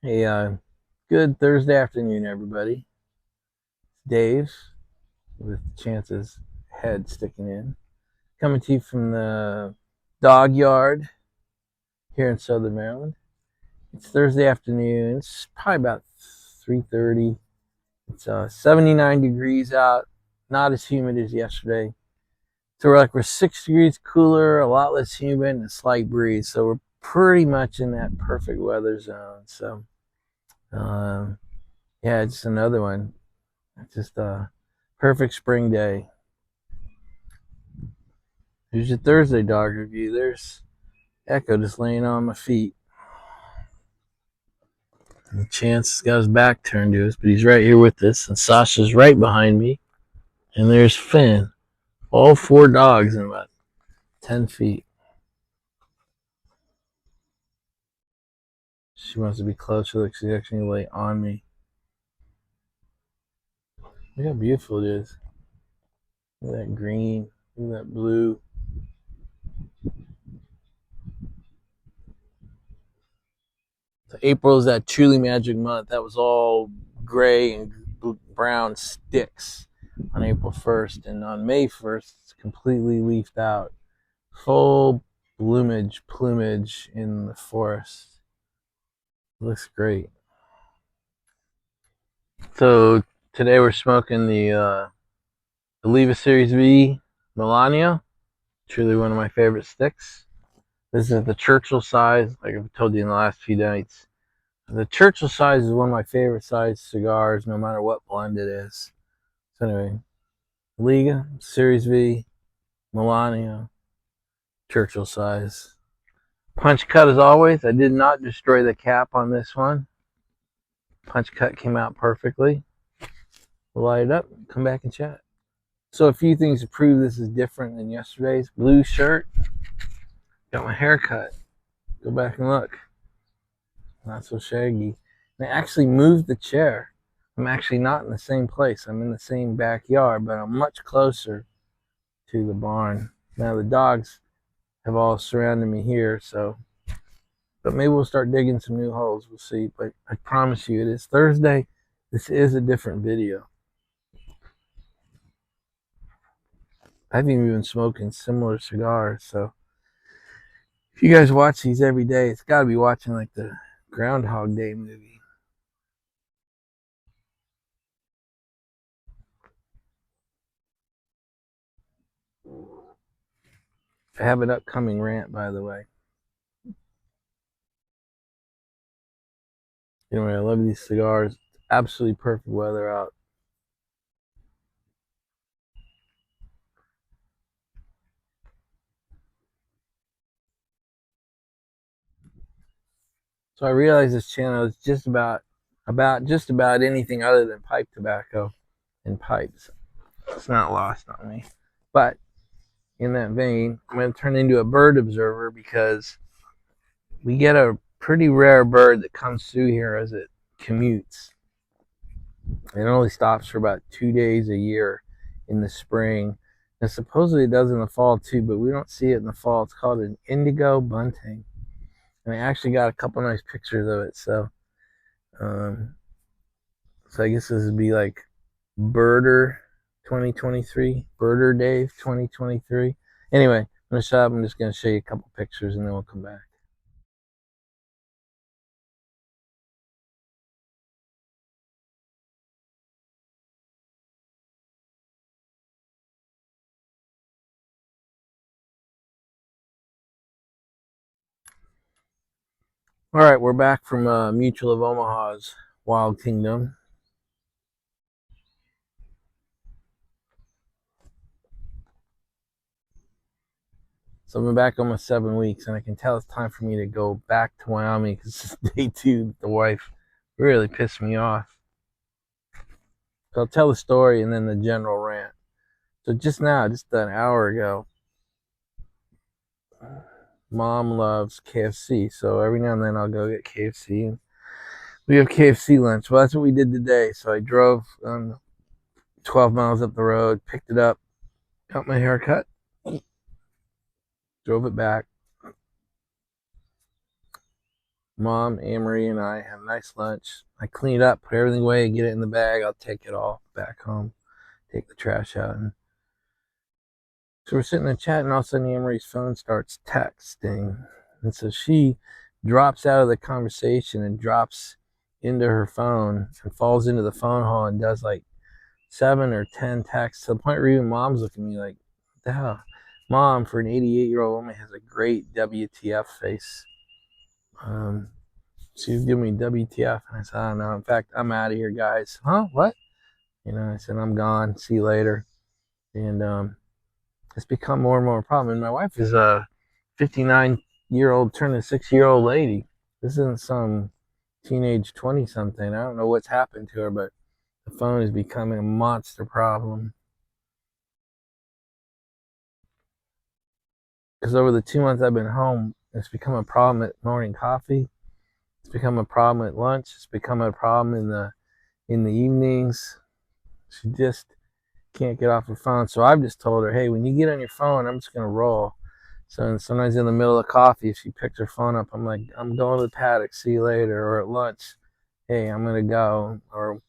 Hey, good Thursday afternoon, everybody. It's Dave with Chance's head sticking in, coming to you from the dog yard here in Southern Maryland. It's Thursday afternoon. It's probably about 3:30. It's 79 degrees out, not as humid as yesterday. So we're 6 degrees cooler, a lot less humid, and a slight breeze. So we're pretty much in that perfect weather zone. So, um, yeah, just another one. Just a perfect spring day. Here's your Thursday dog review. There's Echo just laying on my feet. And Chance has got his back turned to us, but he's right here with us. And Sasha's right behind me. And there's Finn. All four dogs in about 10 feet. She wants to be closer. Looks like she's actually going to lay on me. Look how beautiful it is. Look at that green. Look at that blue. So April is that truly magic month. That was all gray and brown sticks on April 1st. And on May 1st, it's completely leafed out. Full plumage in the forest. It looks great. So today we're smoking the Oliva Series V Melania. Truly one of my favorite sticks. This is the Churchill size, like I've told you in the last few nights. The Churchill size is one of my favorite size cigars, no matter what blend it is. So anyway, Liga, Series V, Melania, Churchill size. Punch cut as always. I did not destroy the cap on this one. Punch cut came out perfectly. We'll light it up, come back and chat. So a few things to prove this is different than yesterday's. Blue shirt. Got my hair cut. Go back and look. Not so shaggy. And I actually moved the chair. I'm actually not in the same place. I'm in the same backyard, but I'm much closer to the barn. Now the dogs have all surrounded me here, so but maybe we'll start digging some new holes. We'll see. But I promise you, it is Thursday. This is a different video. I've even been smoking similar cigars, so if you guys watch these every day, it's got to be watching like the Groundhog Day movie. I have an upcoming rant, by the way. Anyway, I love these cigars. Absolutely perfect weather out. So I realized this channel is just about just about anything other than pipe tobacco and pipes. It's not lost on me. But in that vein, I'm going to turn into a bird observer because we get a pretty rare bird that comes through here as it commutes. It only stops for about 2 days a year in the spring. And supposedly it does in the fall too, but we don't see it in the fall. It's called an indigo bunting. And I actually got a couple nice pictures of it. Um, so I guess this would be like Birder 2023, Birder Dave 2023. Anyway, I'm going to shut up. I'm just going to show you a couple pictures and then we'll come back. All right, we're back from Mutual of Omaha's Wild Kingdom. So I've been back almost 7 weeks, and I can tell it's time for me to go back to Wyoming because this is day 2. The wife really pissed me off. So I'll tell the story and then the general rant. So just now, just an hour ago, Mom loves KFC, so every now and then I'll go get KFC, and we have KFC lunch. Well, that's what we did today. So I drove 12 miles up the road, picked it up, got my hair cut, drove it back. Mom, Anne-Marie, and I had a nice lunch. I clean it up, put everything away, get it in the bag. I'll take it all back home, take the trash out. And so we're sitting there chatting, and all of a sudden Anne-Marie's phone starts texting. And so she drops out of the conversation and drops into her phone and falls into the phone hole and does like 7 or 10 texts to the point where even Mom's looking at me like, what the hell? Mom, for an 88-year-old woman, has a great WTF face. She was giving me WTF, and I said, I don't know. In fact, I'm out of here, guys. Huh? What? I said, I'm gone. See you later. And it's become more and more a problem. And my wife is a 59-year-old, turning 6-year-old lady. This isn't some teenage 20-something. I don't know what's happened to her, but the phone is becoming a monster problem. Because over the 2 months I've been home, it's become a problem at morning coffee. It's become a problem at lunch. It's become a problem in the evenings. She just can't get off her phone. So I've just told her, hey, when you get on your phone, I'm just gonna roll. So sometimes in the middle of coffee, if she picks her phone up, I'm like, I'm going to the paddock. See you later. Or at lunch, hey, I'm gonna go. Or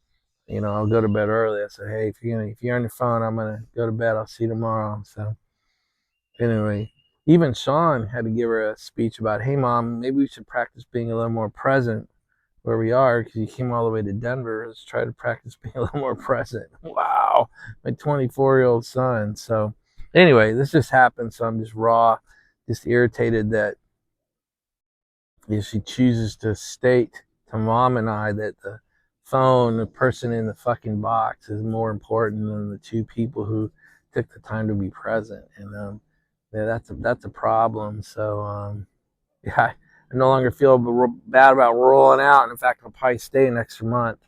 I'll go to bed early. I said, hey, if you're on your phone, I'm gonna go to bed. I'll see you tomorrow. So anyway, even Sean had to give her a speech about, hey, Mom, maybe we should practice being a little more present where we are, because you came all the way to Denver. Let's try to practice being a little more present. Wow, my 24-year-old son. So anyway, this just happened. So I'm just just irritated that if she chooses to state to Mom and I that the phone, the person in the fucking box, is more important than the two people who took the time to be present. And yeah, that's a problem. So yeah, I no longer feel bad about rolling out. And in fact, I'll probably stay an extra month.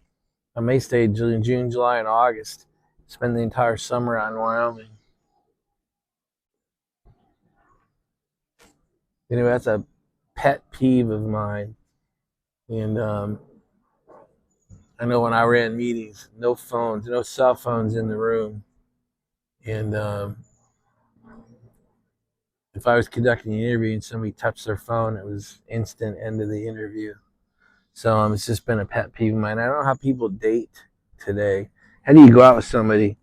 I may stay June, July, and August. Spend the entire summer out in Wyoming. Anyway, that's a pet peeve of mine. And I know when I ran meetings, no phones, no cell phones in the room. And if I was conducting an interview and somebody touched their phone, it was instant end of the interview. So it's just been a pet peeve of mine. I don't know how people date today. How do you go out with somebody?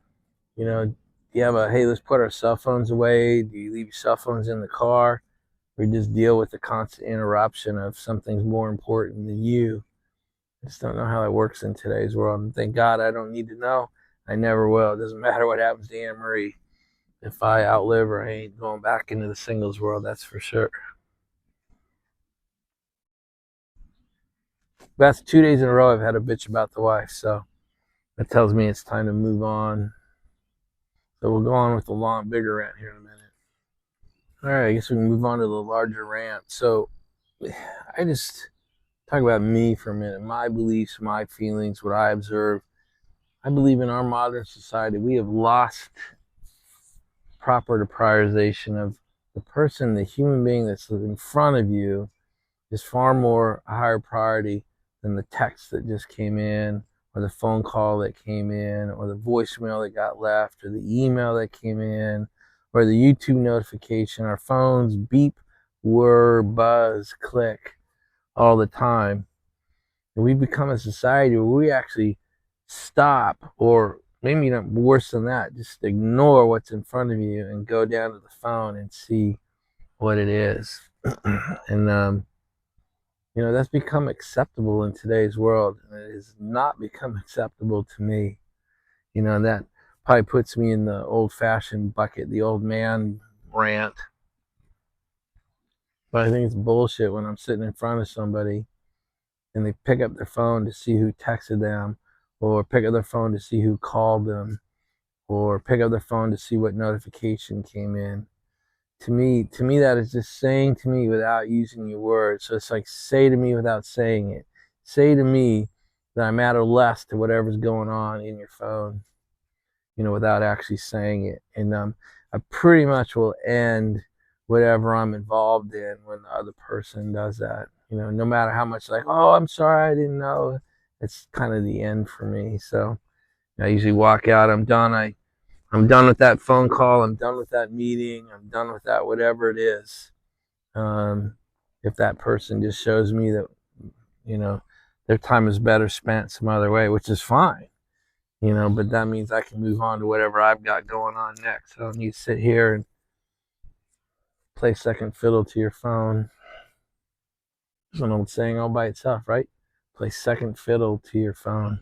Do you have hey, let's put our cell phones away? Do you leave your cell phones in the car? Or just deal with the constant interruption of something's more important than you? I just don't know how that works in today's world. And thank God I don't need to know. I never will. It doesn't matter what happens to Anne Marie. If I outlive her, I ain't going back into the singles world, that's for sure. That's 2 days in a row I've had a bitch about the wife, so that tells me it's time to move on. So we'll go on with the long, bigger rant here in a minute. All right, I guess we can move on to the larger rant. So I just talk about me for a minute, my beliefs, my feelings, what I observe. I believe in our modern society, we have lost proper prioritization of the person, the human being that's in front of you is far more a higher priority than the text that just came in, or the phone call that came in, or the voicemail that got left, or the email that came in, or the YouTube notification. Our phones beep, whir, buzz, click all the time. And we become a society where we actually stop, or maybe not worse than that, just ignore what's in front of you and go down to the phone and see what it is. And that's become acceptable in today's world. And it has not become acceptable to me. That probably puts me in the old-fashioned bucket, the old man rant. But I think it's bullshit when I'm sitting in front of somebody and they pick up their phone to see who texted them, or pick up their phone to see who called them, or pick up their phone to see what notification came in. To me, that is just saying to me without using your words. So it's like, say to me without saying it. Say to me that I matter less to whatever's going on in your phone, without actually saying it. And I pretty much will end whatever I'm involved in when the other person does that. No matter how much like, oh, I'm sorry, I didn't know. It's kind of the end for me. So I usually walk out. I'm done. I'm done with that phone call. I'm done with that meeting. I'm done with that, whatever it is. If that person just shows me that their time is better spent some other way, which is fine. But that means I can move on to whatever I've got going on next. I don't need to sit here and play second fiddle to your phone. There's an old saying all by itself, right? Play second fiddle to your phone.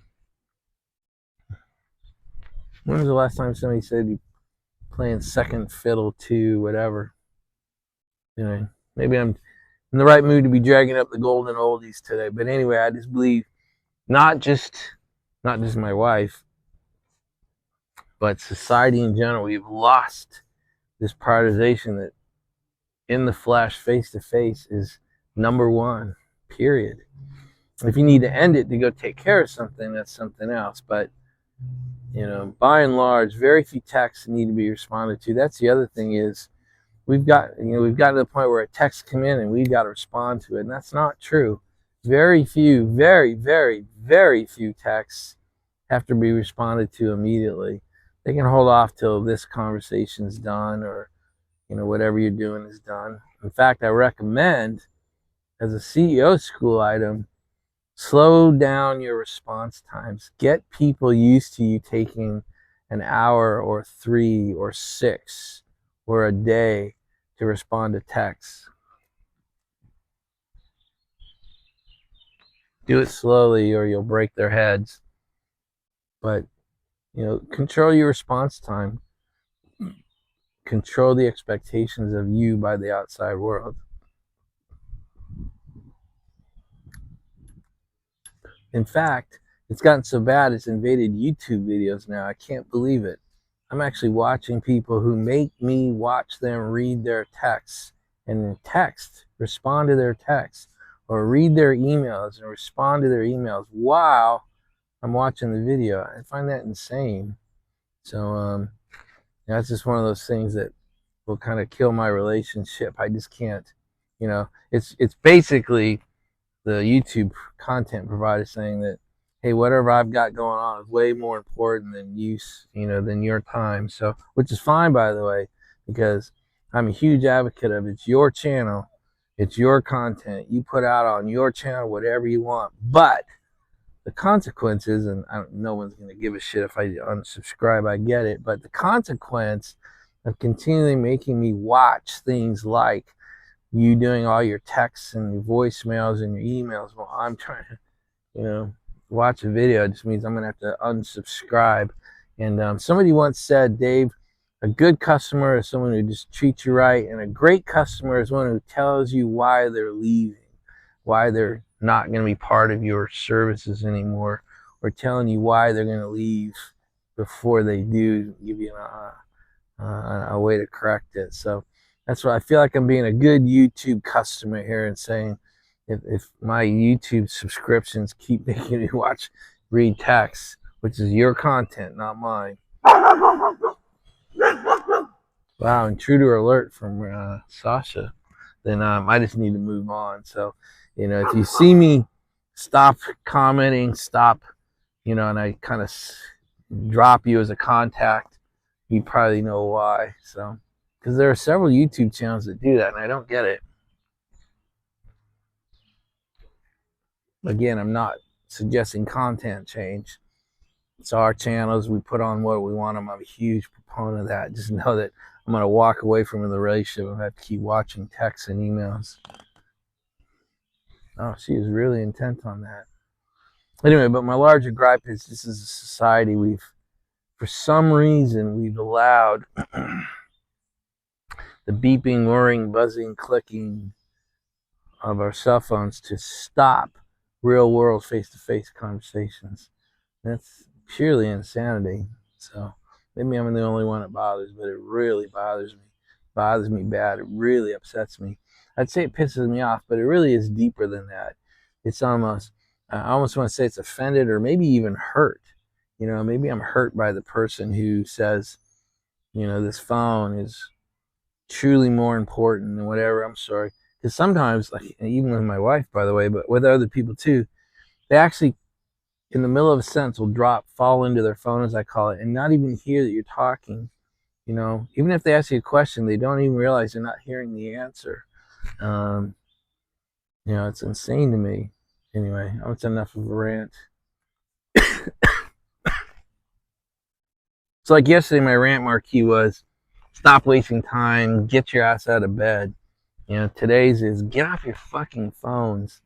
When was the last time somebody said you playing second fiddle to whatever? Maybe I'm in the right mood to be dragging up the golden oldies today. But anyway, I just believe not just my wife, but society in general, we've lost this prioritization that in the flesh, face to face, is number one, period. If you need to end it to go take care of something, that's something else. But by and large, very few texts need to be responded to. That's the other thing is we've got to the point where a text come in and we've got to respond to it, and that's not true. Very few, very, very, very few texts have to be responded to immediately. They can hold off till this conversation's done, or whatever you're doing is done. In fact, I recommend, as a CEO school item, slow down your response times. Get people used to you taking an hour or 3 or 6 or a day to respond to texts. Do it slowly or you'll break their heads. But, control your response time. Control the expectations of you by the outside world. In fact, it's gotten so bad it's invaded YouTube videos now. I can't believe it. I'm actually watching people who make me watch them read their texts and respond to their texts, or read their emails and respond to their emails while I'm watching the video. I find that insane. So that's just one of those things that will kind of kill my relationship. I just can't, it's basically the YouTube content provider saying that, hey, whatever I've got going on is way more important than than your time. So, which is fine, by the way, because I'm a huge advocate of it's your channel, it's your content. You put out on your channel whatever you want, but the consequences, and no one's going to give a shit if I unsubscribe, I get it, but the consequence of continually making me watch things like you doing all your texts and your voicemails and your emails while I'm trying to, watch a video, it just means I'm going to have to unsubscribe. And somebody once said, Dave, a good customer is someone who just treats you right, and a great customer is one who tells you why they're leaving, why they're not going to be part of your services anymore, or telling you why they're going to leave before they do, give you a way to correct it. So that's why I feel like I'm being a good YouTube customer here and saying, if my YouTube subscriptions keep making me read text, which is your content, not mine. Wow, intruder alert from Sasha. Then I just need to move on. So, if you see me stop commenting, and I kind of drop you as a contact, you probably know why. So, because there are several YouTube channels that do that, and I don't get it. Again, I'm not suggesting content change. It's our channels. We put on what we want them. I'm a huge proponent of that. Just know that I'm going to walk away from the relationship and have to keep watching texts and emails. Oh, she is really intent on that. Anyway, but my larger gripe is this is a society for some reason, we've allowed the beeping, whirring, buzzing, clicking of our cell phones to stop real world face-to-face conversations. That's purely insanity. So maybe I'm the only one it bothers, but it really bothers me. Bothers me bad. It really upsets me. I'd say it pisses me off, but it really is deeper than that. It's almost, I almost want to say it's offended or maybe even hurt. Maybe I'm hurt by the person who says, this phone is truly more important than whatever. I'm sorry. Because sometimes, like, even with my wife, by the way, but with other people too, they actually, in the middle of a sentence, will fall into their phone, as I call it, and not even hear that you're talking. Even if they ask you a question, they don't even realize they're not hearing the answer. It's insane to me. Anyway, that's enough of a rant. So like yesterday, my rant marquee was stop wasting time, get your ass out of bed. Today's is get off your fucking phones.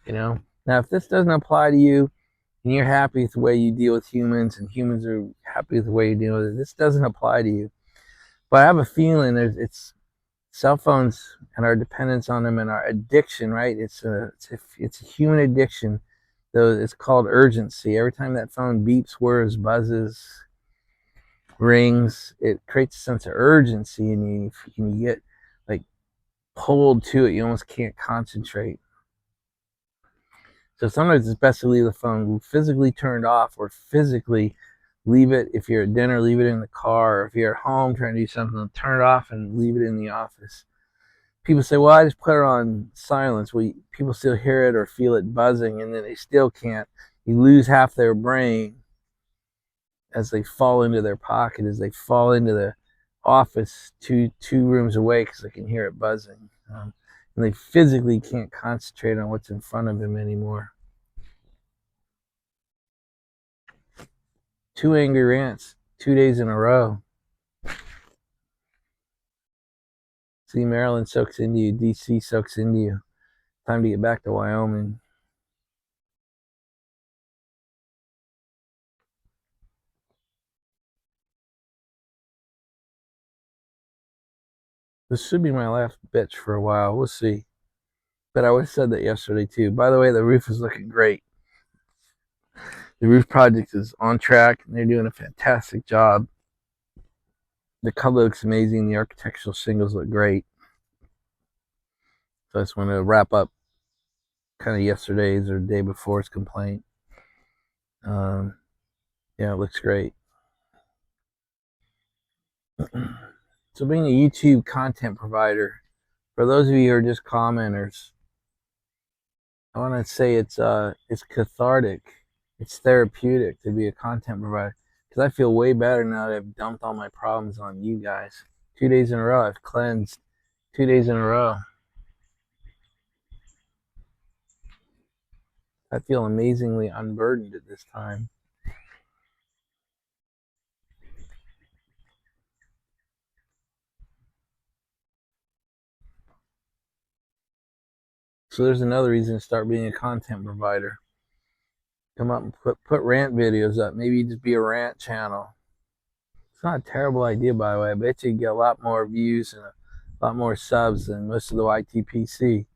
Now if this doesn't apply to you and you're happy with the way you deal with humans and humans are happy with the way you deal with it, this doesn't apply to you. But I have a feeling it's cell phones and our dependence on them and our addiction, right? It's a human addiction. Though it's called urgency. Every time that phone beeps, whirs, buzzes, rings, it creates a sense of urgency, and you get like pulled to it. You almost can't concentrate. So sometimes it's best to leave the phone physically turned off, or physically leave it. If you're at dinner, leave it in the car. Or if you're at home trying to do something, turn it off and leave it in the office. People say, well, I just put it on silence. Well, people still hear it or feel it buzzing, and then they still can't. You lose half their brain as they fall into their pocket, as they fall into the office two rooms away because they can hear it buzzing. And they physically can't concentrate on what's in front of them anymore. 2 angry rants, 2 days in a row. See, Maryland soaks into you, DC soaks into you. Time to get back to Wyoming. This should be my last bitch for a while. We'll see. But I would have said that yesterday too. By the way, the roof is looking great. The roof project is on track, and they're doing a fantastic job. The color looks amazing. The architectural shingles look great. So I just want to wrap up kind of yesterday's or day before's complaint. Yeah, it looks great. So being a YouTube content provider, for those of you who are just commenters, I want to say it's cathartic, it's therapeutic to be a content provider, because I feel way better now that I've dumped all my problems on you guys. 2 days in a row, I've cleansed. 2 days in a row. I feel amazingly unburdened at this time. So there's another reason to start being a content provider. Come up and put rant videos up. Maybe just be a rant channel. It's not a terrible idea, by the way. I bet you get a lot more views and a lot more subs than most of the YTPC.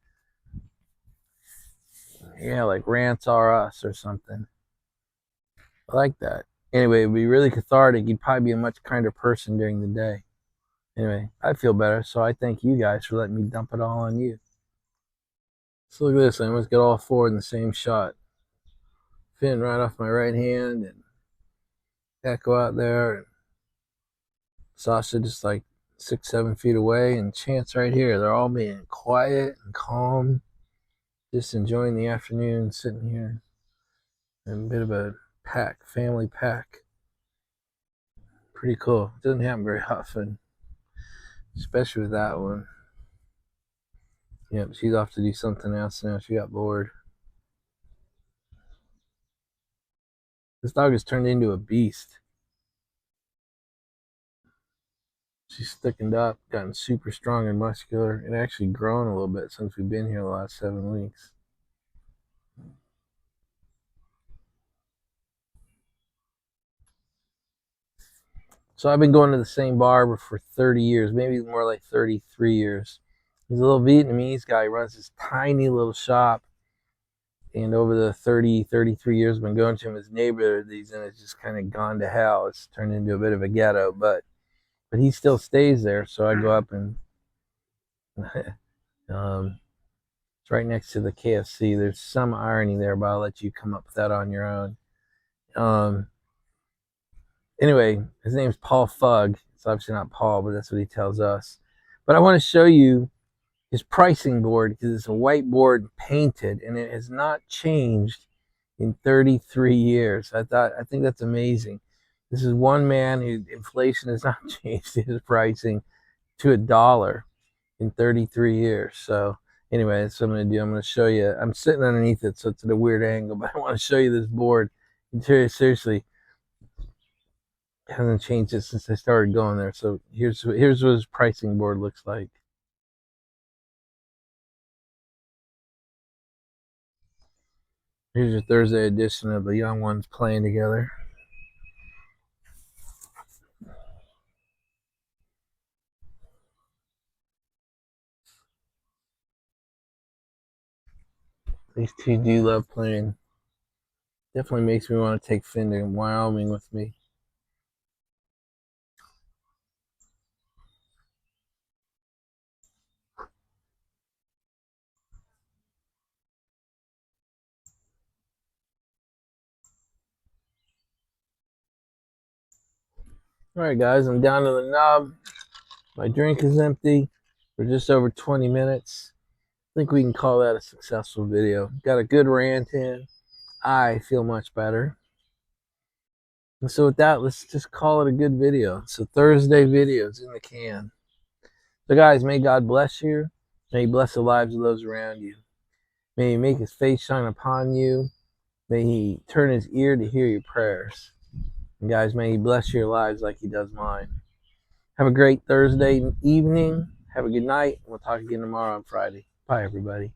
Yeah, like Rants Are Us or something. I like that. Anyway, it'd be really cathartic. You'd probably be a much kinder person during the day. Anyway, I feel better, so I thank you guys for letting me dump it all on you. So look at this. I almost get all 4 in the same shot. Finn right off my right hand, and Echo out there, and Sasha just like 6-7 feet away, and Chance right here. They're all being quiet and calm, just enjoying the afternoon, sitting here in a bit of a pack, family pack. Pretty cool. It doesn't happen very often, especially with that one. Yep, she's off to do something else now. She got bored. This dog has turned into a beast. She's thickened up, gotten super strong and muscular, and actually grown a little bit since we've been here the last 7 weeks. So I've been going to the same barber for 30 years, maybe more like 33 years. He's a little Vietnamese guy. He runs this tiny little shop. And over the 33 years I've been going to him, his neighborhood, and it's just kind of gone to hell. It's turned into a bit of a ghetto, but he still stays there. So I go up and it's right next to the KFC. There's some irony there, but I'll let you come up with that on your own. Anyway, his name's Paul Fugg. It's obviously not Paul, but that's what he tells us. But I want to show you his pricing board, because it's a whiteboard painted, and it has not changed in 33 years. I think that's amazing. This is one man who inflation has not changed his pricing to $1 in 33 years. So Anyway, that's what I'm going to do. I'm going to show you. I'm sitting underneath it, so it's at a weird angle, but I want to show you this board. Seriously, it hasn't changed it since I started going there. So here's what his pricing board looks like. Here's your Thursday edition of the young ones playing together. These two do love playing. Definitely makes me want to take Finn to Wyoming with me. Alright guys, I'm down to the nub. My drink is empty. We're just over 20 minutes. I think we can call that a successful video. Got a good rant in. I feel much better. And so with that, let's just call it a good video. So Thursday videos in the can. So guys, may God bless you. May he bless the lives of those around you. May he make his face shine upon you. May he turn his ear to hear your prayers. And guys, may he bless your lives like he does mine. Have a great Thursday evening. Have a good night. We'll talk again tomorrow on Friday. Bye, everybody.